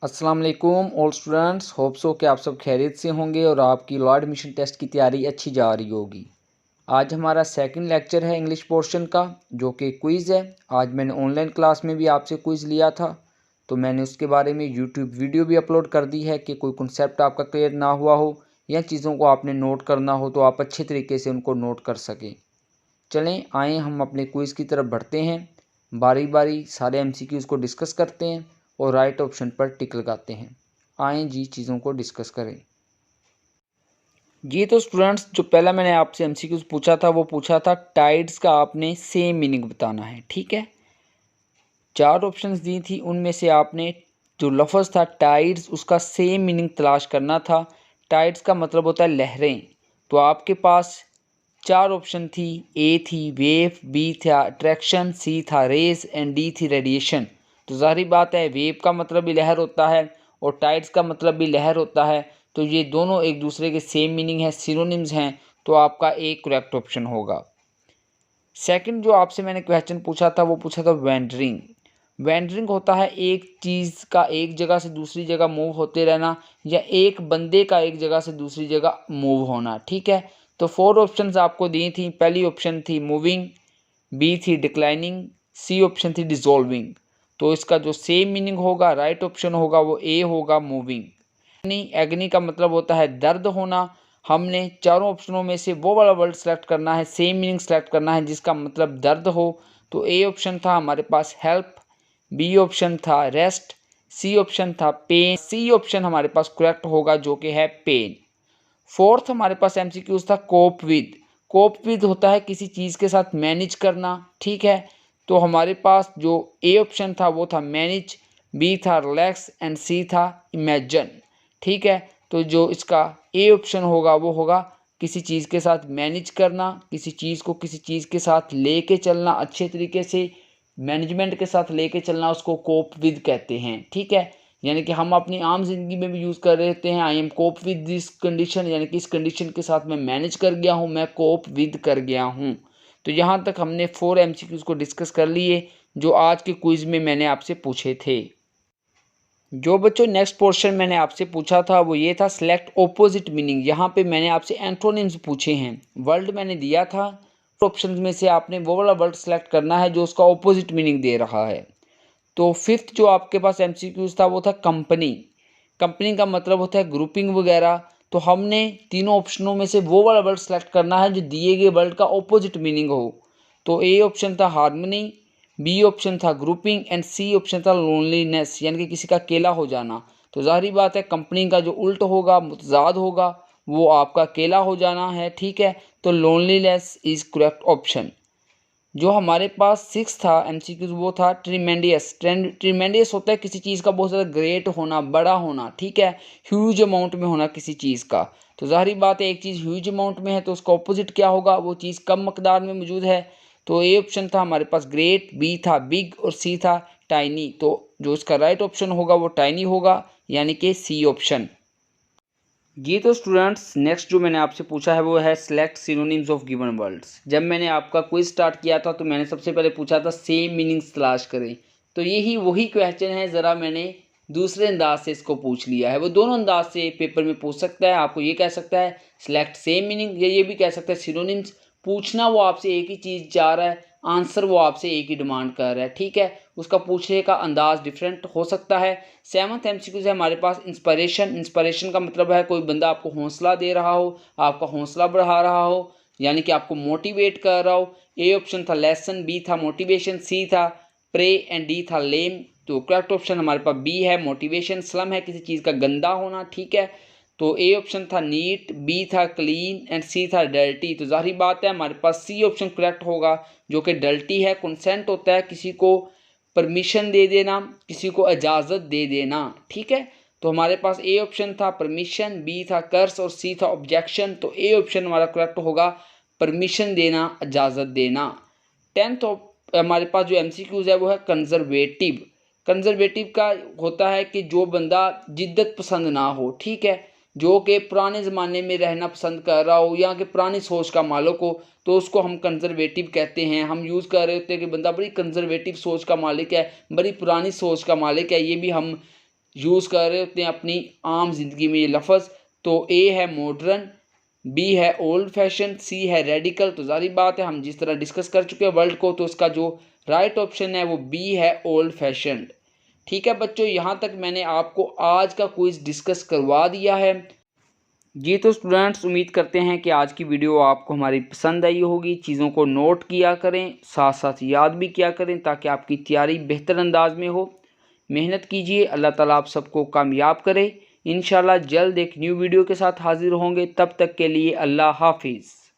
अस्सलाम वालेकुम all students, hope so कि आप सब खैरियत से होंगे और आपकी लॉ एडमिशन टेस्ट की तैयारी अच्छी जा रही होगी। आज हमारा सेकंड लेक्चर है इंग्लिश पोर्शन का, जो कि क्विज़ है। आज मैंने ऑनलाइन क्लास में भी आपसे क्विज़ लिया था, तो मैंने उसके बारे में यूट्यूब वीडियो भी अपलोड कर दी है कि कोई कॉन्सेप्ट आपका क्लियर ना हुआ हो या चीज़ों को आपने नोट करना हो तो आप अच्छे तरीके से उनको नोट कर सकें। चलें आएँ हम अपने क्विज़ की तरफ बढ़ते हैं। बारी बारी सारे एमसीक्यूज़ को डिस्कस करते हैं और राइट ऑप्शन पर टिक लगाते हैं। आएँ जी चीज़ों को डिस्कस करें। जी तो स्टूडेंट्स, जो पहला मैंने आपसे एमसीक्यूज़ पूछा था वो पूछा था टाइड्स का आपने सेम मीनिंग बताना है। ठीक है, 4 ऑप्शंस दी थी, उनमें से आपने जो लफ्ज़ था टाइड्स उसका सेम मीनिंग तलाश करना था। टाइड्स का मतलब होता है लहरें। तो आपके पास 4 ऑप्शन थी। ए थी वेव, बी था अट्रैक्शन, सी था रेज एंड डी थी रेडिएशन। तो ज़ाहिर बात है वेव का मतलब भी लहर होता है और टाइड्स का मतलब भी लहर होता है, तो ये दोनों एक दूसरे के सेम मीनिंग है, सिनोनिम्स हैं। तो आपका एक करेक्ट ऑप्शन होगा। सेकंड जो आपसे मैंने क्वेश्चन पूछा था वो पूछा था वेंडरिंग। वेंडरिंग होता है एक चीज़ का एक जगह से दूसरी जगह मूव होते रहना, या एक बंदे का एक जगह से दूसरी जगह मूव होना। ठीक है, तो 4 ऑप्शंस आपको दी थी। पहली ऑप्शन थी मूविंग, बी थी डिक्लाइनिंग, सी ऑप्शन थी डिसॉल्विंग। तो इसका जो सेम मीनिंग होगा, राइट ऑप्शन होगा, वो ए होगा मूविंग। एग्नी का मतलब होता है दर्द होना। हमने चारों ऑप्शनों में से वो वाला वर्ड सेलेक्ट करना है, सेम मीनिंग सेलेक्ट करना है जिसका मतलब दर्द हो। तो ए ऑप्शन था हमारे पास हेल्प, बी ऑप्शन था रेस्ट, सी ऑप्शन था पेन, सी ऑप्शन हमारे पास करेक्ट होगा जो कि है पेन। फोर्थ हमारे पास एमसीक्यूज था कोप विद। कोप विद होता है किसी चीज़ के साथ मैनेज करना। ठीक है, तो हमारे पास जो ए ऑप्शन था वो था मैनेज, बी था रिलैक्स एंड सी था इमेजिन। ठीक है, तो जो इसका ए ऑप्शन होगा वो होगा किसी चीज़ के साथ मैनेज करना, किसी चीज़ को किसी चीज़ के साथ लेके चलना, अच्छे तरीके से मैनेजमेंट के साथ लेके चलना, उसको कोप विद कहते हैं। ठीक है, यानी कि हम अपनी आम ज़िंदगी में भी यूज़ कर रहे होते हैं I am cope with this condition, यानी कि इस कंडीशन के साथ मैं मैनेज कर गया हूँ, मैं कोप विद कर गया हूँ। तो यहाँ तक हमने 4 एमसीक्यूज़ को डिस्कस कर लिए जो आज के क्विज़ में मैंने आपसे पूछे थे। जो बच्चों नेक्स्ट पोर्शन मैंने आपसे पूछा था वो ये था सिलेक्ट ऑपोजिट मीनिंग। यहाँ पे मैंने आपसे एंटोनिम्स पूछे हैं। वर्ड मैंने दिया था, ऑप्शन में से आपने वो वाला वर्ड सेलेक्ट करना है जो उसका ऑपोजिट मीनिंग दे रहा है। तो फिफ्थ जो आपके पास एमसीक्यूज था वो था कंपनी। कंपनी का मतलब होता है ग्रुपिंग वगैरह। तो हमने तीनों ऑप्शनों में से वो वाला वर्ड सेलेक्ट करना है जो दिए गए वर्ड का ऑपोजिट मीनिंग हो। तो ए ऑप्शन था हार्मनी, बी ऑप्शन था ग्रुपिंग एंड सी ऑप्शन था लोनलीनेस, यानी कि किसी का अकेला हो जाना। तो जाहिर बात है कंपनी का जो उल्ट होगा, मुतजाद होगा, वो आपका अकेला हो जाना है। ठीक है, तो लोनलीनेस इज़ करेक्ट ऑप्शन। जो हमारे पास 6 था एमसीक्यूज वो था ट्रिमेंडियस। ट्रिमेंडियस होता है किसी चीज़ का बहुत ज़्यादा ग्रेट होना, बड़ा होना। ठीक है, ह्यूज अमाउंट में होना किसी चीज़ का। तो ज़ाहिर बात है एक चीज़ ह्यूज अमाउंट में है तो उसका ऑपोजिट क्या होगा, वो चीज़ कम मकदार में मौजूद है। तो ए ऑप्शन था हमारे पास ग्रेट, बी था बिग और सी था टाइनी। तो जो इसका राइट ऑप्शन होगा वो टाइनी होगा, यानी कि सी ऑप्शन। ये तो स्टूडेंट्स नेक्स्ट जो मैंने आपसे पूछा है वो है select synonyms of given words. जब मैंने आपका क्विज स्टार्ट किया था तो मैंने सबसे पहले पूछा था सेम मीनिंग्स तलाश करें। तो यही वही क्वेश्चन है, ज़रा मैंने दूसरे अंदाज से इसको पूछ लिया है। वो दोनों अंदाज से पेपर में पूछ सकता है। आपको ये कह सकता है सिलेक्ट सेम मीनिंग, या ये भी कह सकता है सिनोनिम्स। पूछना वो आपसे एक ही चीज़ चाह रहा है, आंसर वो आपसे एक ही डिमांड कर रहा है। ठीक है, उसका पूछने का अंदाज डिफरेंट हो सकता है। सेवंथ एमसीक्यू है हमारे पास इंस्पिरेशन। इंस्पिरेशन का मतलब है कोई बंदा आपको हौसला दे रहा हो, आपका हौसला बढ़ा रहा हो, यानी कि आपको मोटिवेट कर रहा हो। ए ऑप्शन था लेसन, बी था मोटिवेशन, सी था प्रे एंड डी था लेम। तो करेक्ट ऑप्शन हमारे पास बी है मोटिवेशन। स्लम है किसी चीज़ का गंदा होना। ठीक है, तो ए ऑप्शन था नीट, बी था क्लीन एंड सी था डर्टी। तो जाहिर बात है हमारे पास सी ऑप्शन करेक्ट होगा जो कि डर्टी है। कंसेंट होता है किसी को परमिशन दे देना, किसी को इजाज़त दे देना। ठीक है, तो हमारे पास ए ऑप्शन था परमिशन, बी था कर्स और सी था ऑब्जेक्शन। तो ए ऑप्शन हमारा करेक्ट होगा परमिशन देना, इजाज़त देना। टेंथ हमारे पास जो एमसीक्यूज है वो है कंजर्वेटिव। कंजर्वेटिव का होता है कि जो बंदा जिद्दत पसंद ना हो। ठीक है, जो कि पुराने ज़माने में रहना पसंद कर रहा हो या कि पुरानी सोच का मालिक हो, तो उसको हम कंजर्वेटिव कहते हैं। हम यूज़ कर रहे होते हैं कि बंदा बड़ी कंजर्वेटिव सोच का मालिक है, बड़ी पुरानी सोच का मालिक है। ये भी हम यूज़ कर रहे होते हैं अपनी आम ज़िंदगी में ये लफ्ज़। तो ए है मॉडर्न, बी है ओल्ड फैशन, सी है रेडिकल। तो ज़ाहिर बात है हम जिस तरह डिस्कस कर चुके हैं वर्ल्ड को, तो उसका जो राइट ऑप्शन है वो बी है ओल्ड फैशन। ठीक है बच्चों, यहाँ तक मैंने आपको आज का क्विज़ डिस्कस करवा दिया है। जी तो स्टूडेंट्स, उम्मीद करते हैं कि आज की वीडियो आपको हमारी पसंद आई होगी। चीज़ों को नोट किया करें, साथ साथ याद भी किया करें ताकि आपकी तैयारी बेहतर अंदाज में हो। मेहनत कीजिए, अल्लाह ताला आप सबको कामयाब करे। इंशाल्लाह जल्द एक न्यू वीडियो के साथ हाजिर होंगे। तब तक के लिए अल्लाह हाफिज़।